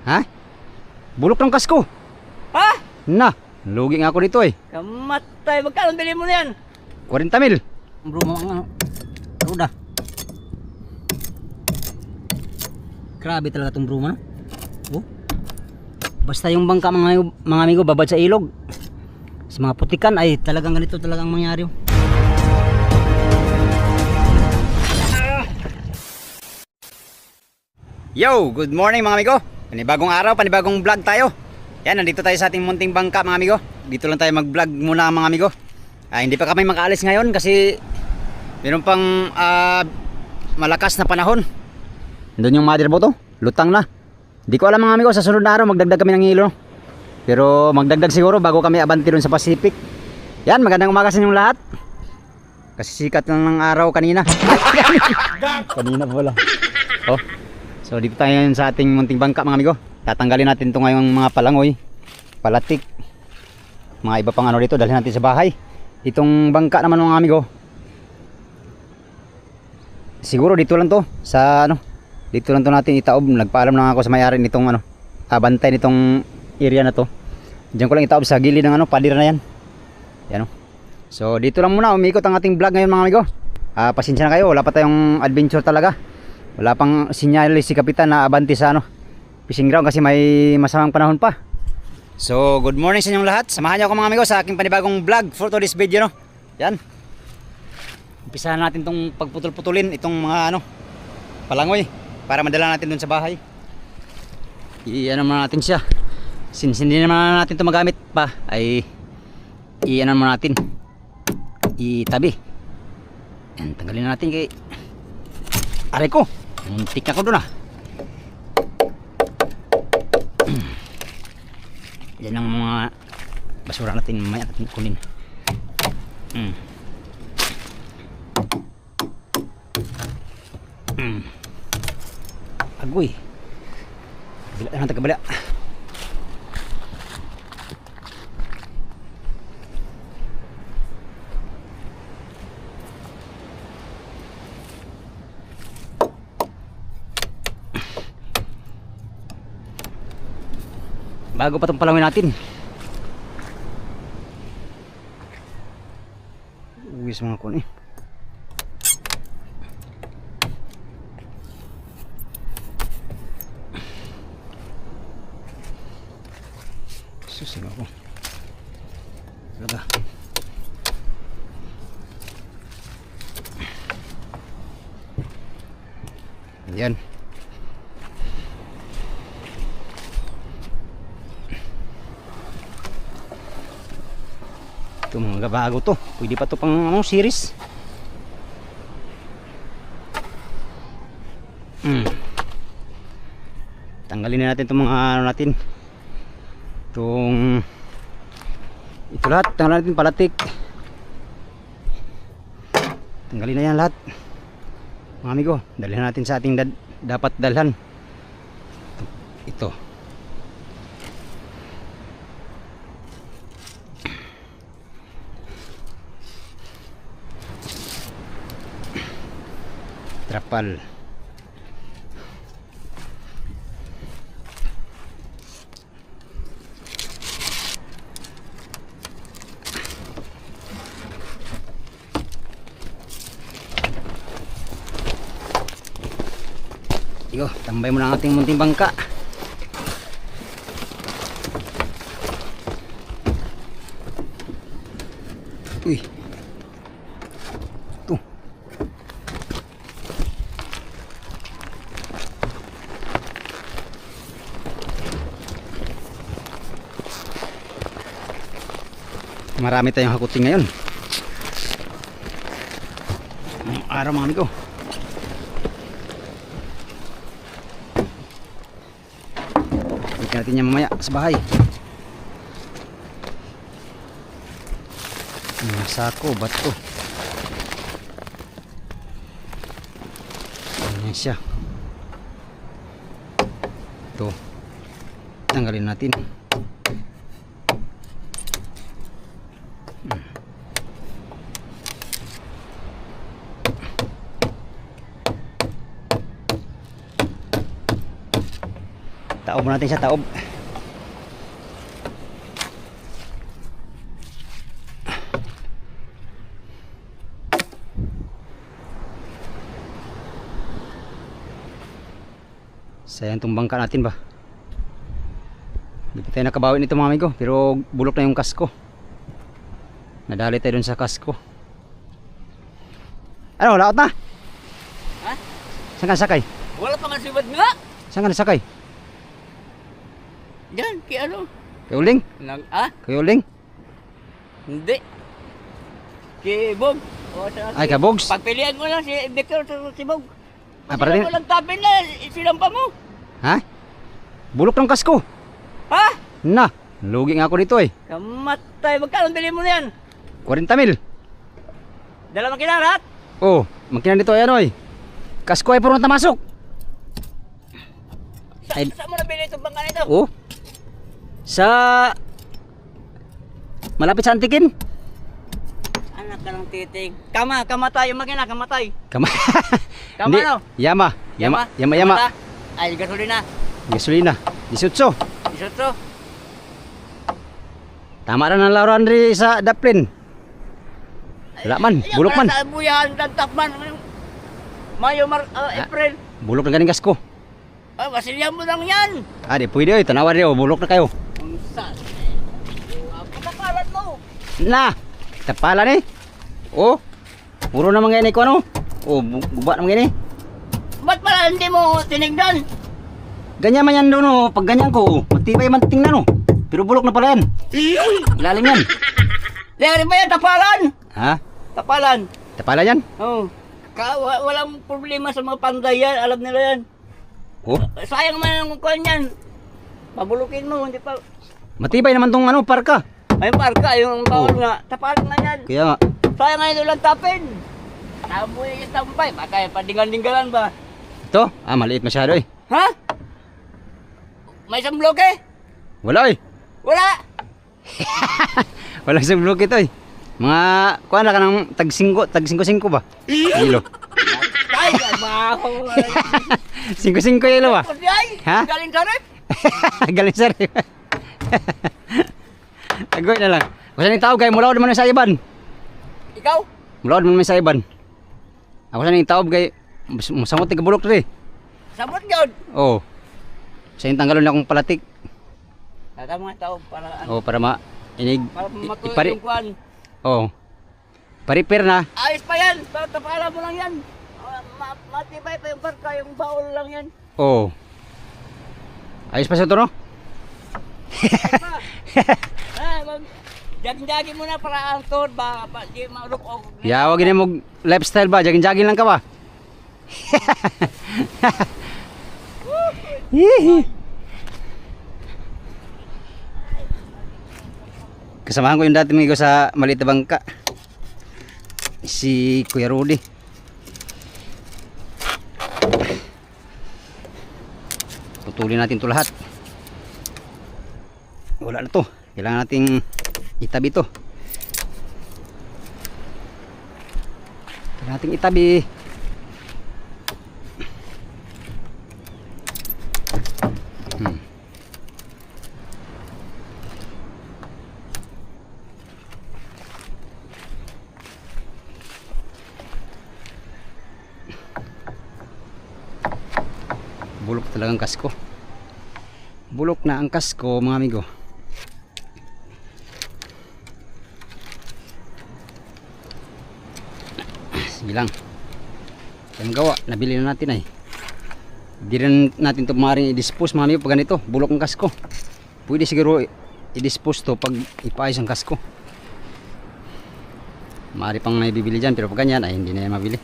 Ha? Bulok ng kasko. Ha? Na, lugi nga ako dito eh. Kamatay, magkano bilhin mo na yan? 40 mil. Bro, mga ruda. Grabe talaga tong bruma. Oh. Basta yung bangka mga amigo babad sa ilog. Sa mga putikan ay talagang ganito talagang mangyari. Yo, good morning mga amigo. Panibagong araw, panibagong vlog tayo. Yan, nandito tayo sa ating munting bangka mga amigo. Dito lang tayo mag-vlog muna mga amigo. Hindi pa kami makaalis ngayon kasi meron pang malakas na panahon. Doon yung mother boat, lutang na. Di ko alam mga amigo, sa sunod na araw magdagdag kami ng hilo. Pero magdagdag siguro bago kami abanti doon sa Pacific. Yan, magandang umaga sa inyong lahat. Kasi sikat lang ng araw kanina. Kanina pa pala. Oh. So dito tayo ngayon sa ating munting bangka mga amigo. Tatanggalin natin ito ngayong mga palangoy, palatik, mga iba pang ano dito, dalhin natin sa bahay. Itong bangka naman mga amigo, siguro dito lang to sa ano, dito lang to natin itaob. Nagpaalam lang ako sa may-ari nitong ano, bantay nitong area na to. Diyan ko lang itaob sa gilid ng ano, pader na yan. Yan o. So dito lang muna umikot ang ating vlog ngayon mga amigo. Pasensya na kayo, wala pa tayong adventure talaga. Wala pang sinyalis si kapitan na abanti sa ano, fishing ground kasi may masamang panahon pa. So good morning sa inyong lahat. Samahan niyo ako mga amigo sa aking panibagong vlog for today's video, no. Yan. Umpisahan natin tong pagputol-putulin itong mga ano, palangoy para madala natin dun sa bahay. Iyan naman natin siya. Since hindi naman natin ito magamit pa, ay iyan naman natin, itabi. Yan, tanggalin natin kay aray ko, muntik ako dun . Yan ang mga basura natin, mamaya natin kunin. Agoy, bila na tagabala. Bago pa itong palawin natin. Uwis mga kun eh. Susin ako. Talaga. Yan. Ito mga bago to. Pwede pa to pang ano, series. Tanggalin na natin itong mga ano natin. Itong ito lahat. Tanggalin natin palatik. Tanggalin na yan lahat. Mga amigo, dalhin natin sa ating dapat dalhan. Ito. Trapal. Yo, tambay mo na ang ating munting bangka. Uy. Marami tayong hakuting ngayon. Araw mga amigo. Bigyan natin yan mamaya sa bahay. Sako, bato. Ayan siya. Ito. Tanggalin natin. Taob mo natin siya, taob. Sayang tong bangka natin ba. Hindi pa tayo nakabawi nito mga amigo, pero bulok na yung kasko. Nadali tayo dun sa kasko. Ano, laot na? Ha? Saan ka sakay? Wala pa nga sibad nga. Saan ka nasakay? Yan, kaya ano? Kay Uling? Kay Uling? Hindi. Si Bog. Ay, ka Bogs? Pagpilihan mo lang si Victor si Bog. Ah, para din. Walang tapin na, sinampa mo. Ha? Bulok ng kasko. Ha? Na, lugi nga ako dito eh. Kamatay, magkano bili mo na yan? 40 mil. Dala makina lahat? Oh, makinan dito ay ano eh. Kasko ay puro tamasok. Ay. Saan mo nabili itong bangka nito? Oh. Sa malapit sa Antikin. Anak ka ng titig. Kamatay yung makina, kamatay. Kama. Kama Hindi, ano? Yama. Kamata? Ay, gasolina. Gasolina. 18. Isotro. Tama na ng laruan rin sa Daplin. Wala man, bulok man. Sa buyan, tagtap man. Mayo, April. Bulok na ganing kasko. Ay, masilyan mo lang yan. Ah, di pwede oy, tanawan rin oh, bulok na kayo. Ang saan? Pagkakalat mo. Na, tapalan eh. Oh, puro na mga ini ko ano. Oh, guba na mga ini. Ba't pala hindi mo tinignan? Ganyan man yan doon oh, pag ganyan ko, matibay man tingnan oh. Pero bulok na pala yan. Ilalim yan. Dari ba yan, tapalan? Ha? Tapalan. Tapalan yan? Oo. Walang problema sa mga panday yan, alam nila yan. Oh, Sayang man ang kukuhan yan. Pabulukin mo, hindi pa. matibay naman tong ano, parka. Ay, parka, yung bawal Oo. nga. Tapalan nga yan. Kaya nga, Sayang nga ito lang tapin. Tamoy yung tampay, baka padingan-dinggalan ba? ito, maliit masyado eh. Ha? May isang bloke? Wala eh. Wala. Wala sa blok ito eh. Mga, kuha na ka ng tag 5 ba? Kilo. Ay, maho. 5 kilo ba? Ay, Ha? galing sa rep. Galing sa rin. Agoy na lang. Kung saan yung tao kay mulaod naman sa iban. Ikaw? Mulaod naman sa iban. Ako saan yung tao kay masamot yung kabulok rin. Sabot yun. Oo. Sa yung tanggalon na akong palatik. Kaka mga tao para ano, Oo, para inig. para matuloy Ipari. yung kuhan. Oo. Paripir na. Ayos pa yan. Tapalan mo lang yan. Matibay pa yung parka, yung baul lang yan. Oo. Ayos pa sa ito no? Jagin-jagin mo na para ang tour ba, di maruk o. Yawag na mo lifestyle ba? Jagin-jagin lang ka ba? Hihi. Kasamahan ko yung dati mga sa maliit na bangka. Si Kuya Rudy. Putulin natin ito lahat. Wala na to. Kailangan nating itabi to. Kailangan nating itabi. Bulok talagang kasko. Bulok na ang kasko mga amigo. Sige lang. Yung gawa, nabili na natin ay. Hindi rin natin ito maaaring i-dispose mga amigo pag ganito. Bulok ang kasko. Pwede siguro i-dispose to pag ipaayos ang kasko. Maaari pang may bibili dyan pero pag ganyan ay hindi na yan mabili.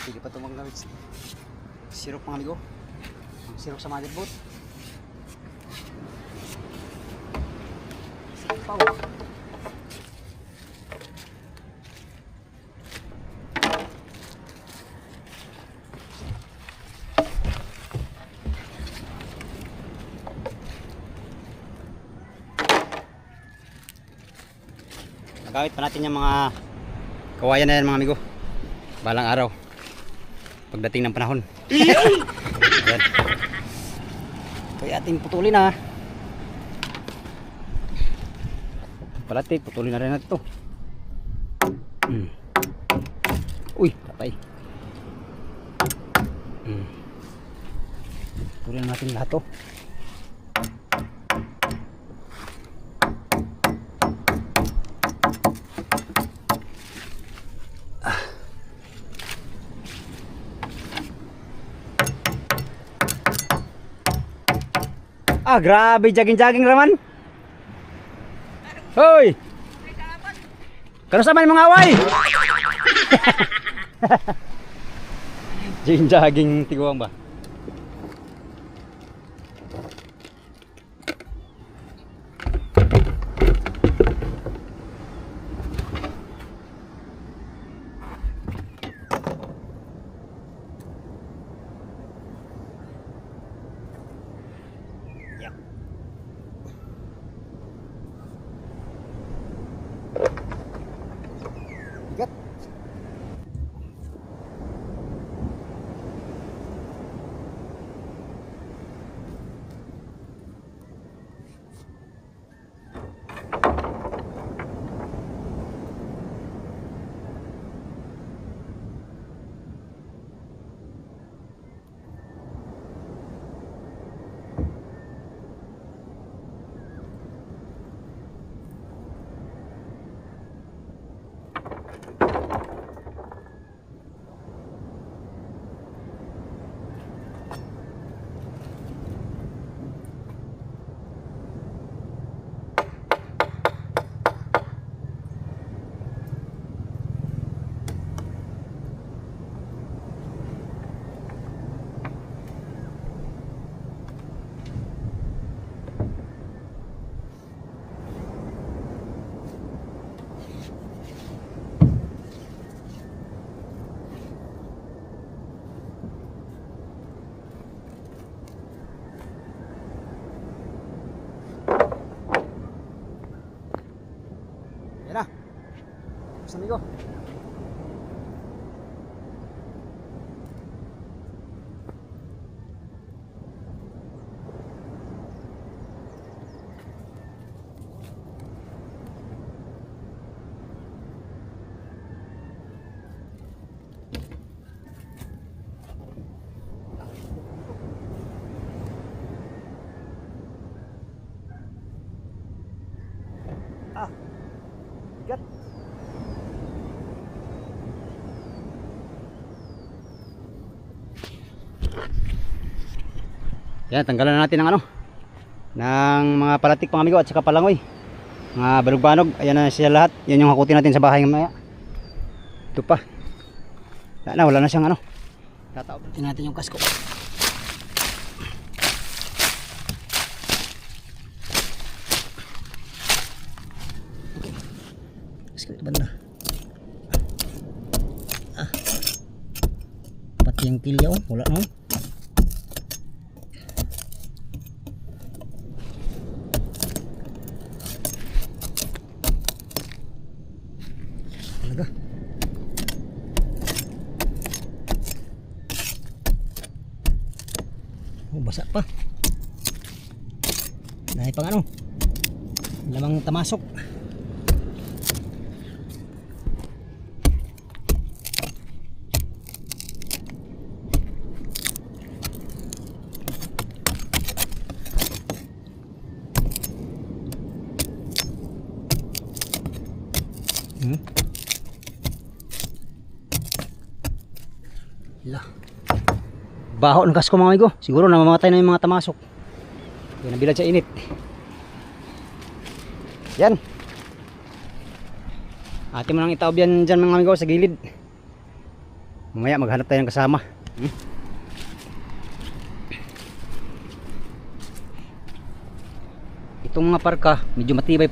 Pwede pa ito magamit. Sirop mga amigo. Ang sirop sa motherboard. Sipaw. Nagamit pa natin yung mga kawayan na yan mga amigo. Balang araw. Pagdating ng panahon. Yan. Kaya ating putulin na. Palati, putulin na rin natin ito. Uy, patay. Putulin na natin lahat to. Ah, grabe jogging-jogging raman. Hoy. Kano sa man mga away? Jogging-jogging tiguang ba? Bigat. Yan na. Tapos amigo. Ah. Bigat. Yan, tanggalan na natin ng ano, ng mga palatik mga amigo at saka palangoy, mga balog-banog. Ayan na siya lahat. Yan yung hakutin natin sa bahay mamaya. Ito pa. Wala na siyang ano. Tataob natin yung kasko. Kasko banda. Pati yung kilya, wala na. Talaga. Oh, basa pa. Dahil pang ano, lamang tamasok. Lah. Baho ng kasko mga amigo. Siguro namamatay na yung mga tamasok. Yan nabilad sa init. Yan. Ate mo nang itaob yan dyan mga amigo sa gilid. Mamaya maghanap tayo ng kasama. Itong mga parka, medyo matibay.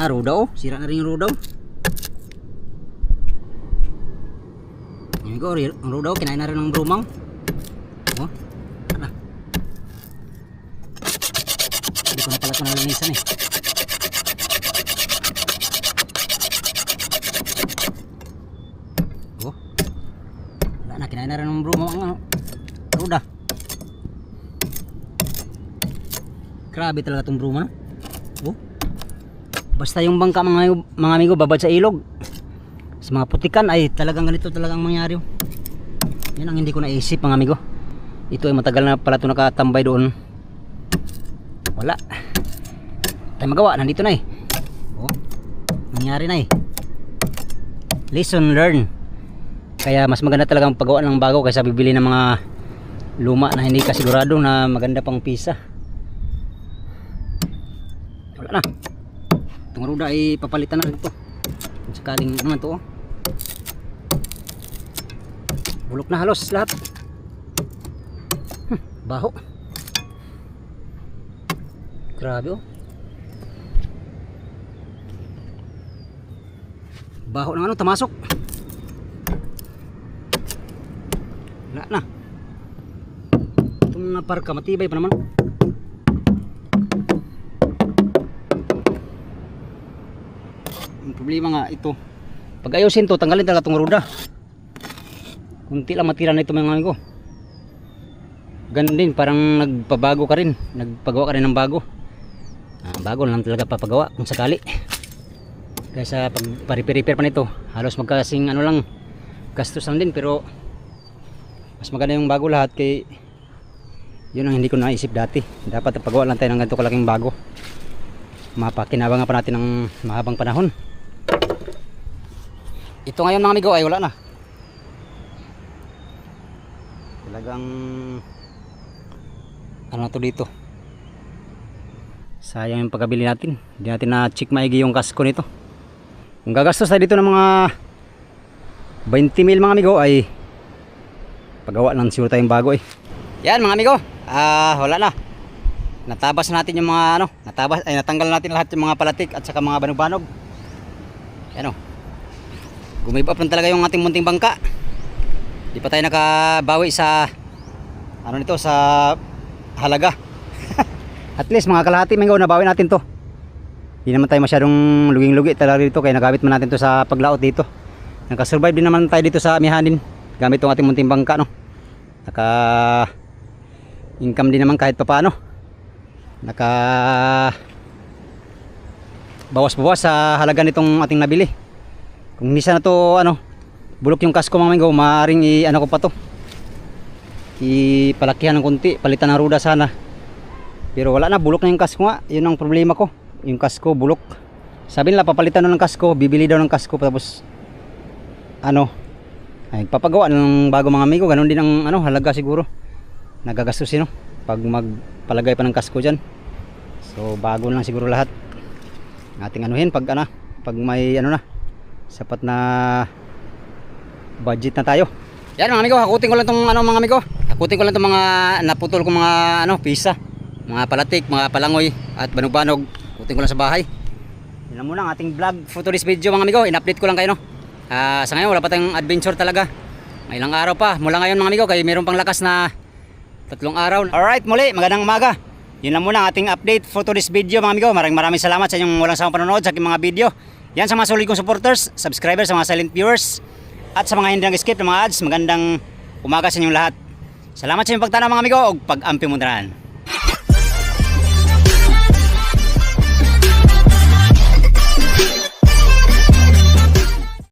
Roda oh. Sira na rin yung roda oh. Amigo, ang roda oh, kinain na rin ng brumang. Oh, ano? Hindi ko na pala ito nalinisan eh. Oh, wala na, kinain na rin ng brumang ang roda. Grabe talaga itong bruma. Oh, basta yung bangka mga amigo babad sa ilog, sa mga putikan ay talagang ganito talagang mangyari. Yan ang hindi ko naisip mga amigo. Ito ay matagal na pala ito nakatambay doon. Wala tayo magawa, nandito na eh. Oh, nangyari na eh. Lesson learned. Kaya mas maganda talagang paggawa ng bago kaysa bibili ng mga luma na hindi kasigurado na maganda pang pisa. Wala na. Itong ruda ay papalitan na rin ito. Kung sakaling naman ito oh. Bulok na halos lahat. Baho. Grabe oh. Baho ng ano, tamasok. Wala na. Itong mga parka matibay pa naman. Ang problema nga ito, pag ayusin to, tanggalin talaga itong ruda. Kunti lang matira na ito mga amigo. Ganun din, parang nagpabago ka rin, nagpagawa ka rin ng bago. Bago lang talaga papagawa kung sakali. Kaysa pag pa-repair pa nito, halos magkasing ano lang, gastos lang din, pero mas maganda yung bago lahat. Kay yun ang hindi ko naisip dati. Dapat pagawa lang tayo ng ganito kalaking bago. Mapakinabangan pa natin ng mahabang panahon. Ito ngayon mga amigo ay wala na. Talagang ano na to dito. Sayang yung pagkabili natin. Hindi natin na-check maigi yung kasko nito. Kung gagastos tayo dito ng mga 20 mil mga amigo ay pagawa lang siguro tayong bago eh. Yan mga amigo. Wala na. Natabas natin yung mga ano, natanggal natin lahat yung mga palatik at saka mga banog-banog. Yan o. Gumibap lang talaga yung ating munting bangka. Di pa tayo nakabawi sa ano nito, sa halaga. At least mga kalahati minggaw nabawi natin to. Hindi naman tayo masyadong luging-lugi talaga dito, kaya nagamit man natin to sa paglaot dito. Nakasurvive din naman tayo dito sa amihanin gamit tong ating munting bangka no. Naka income din naman kahit papaano. Naka bawas-bawas sa halaga nitong ating nabili. Kung hindi sana to ano, bulok yung kasko mga minggaw, maaaring ano ko pa to, ipalakihan ng konti, palitan ng ruda sana. Pero wala na, bulok na yung kasko nga. Yun ang problema ko, yung kasko bulok. Sabi nila papalitan ng kasko, bibili daw ng kasko, tapos ano ay papagawa ng bago mga amigo. Ganon din ang ano, halaga siguro nagagastos no pag magpalagay pa ng kasko dyan. So bago lang siguro lahat ating anuhin pag ano, pag may ano na, sapat na budget na tayo. Yan mga amigo, hakutin ko lang tong ano mga amigo, hakutin ko lang tong mga naputol kong mga ano, pisa, mga palatik, mga palangoy at banog-banog. Hakutin ko lang sa bahay. Yan lang muna ang ating vlog for today's video mga amigo. In-update ko lang kayo no. Sa ngayon wala pa tayong adventure talaga. May ilang araw pa mula ngayon mga amigo, kaya mayroon pang lakas na 3 araw. Alright, muli, magandang umaga. Yun lang muna ang ating update for today's video mga amigo. Maraming salamat sa inyong walang sawang panonood sa aking mga video. Yan sa mga solid kong supporters, subscribers, sa mga silent viewers, at sa mga hindi nag-skip ng mga ads. Magandang umaga sa inyong lahat. Salamat sa inyong pagtanaw mga amigo o pag-ampi mo na.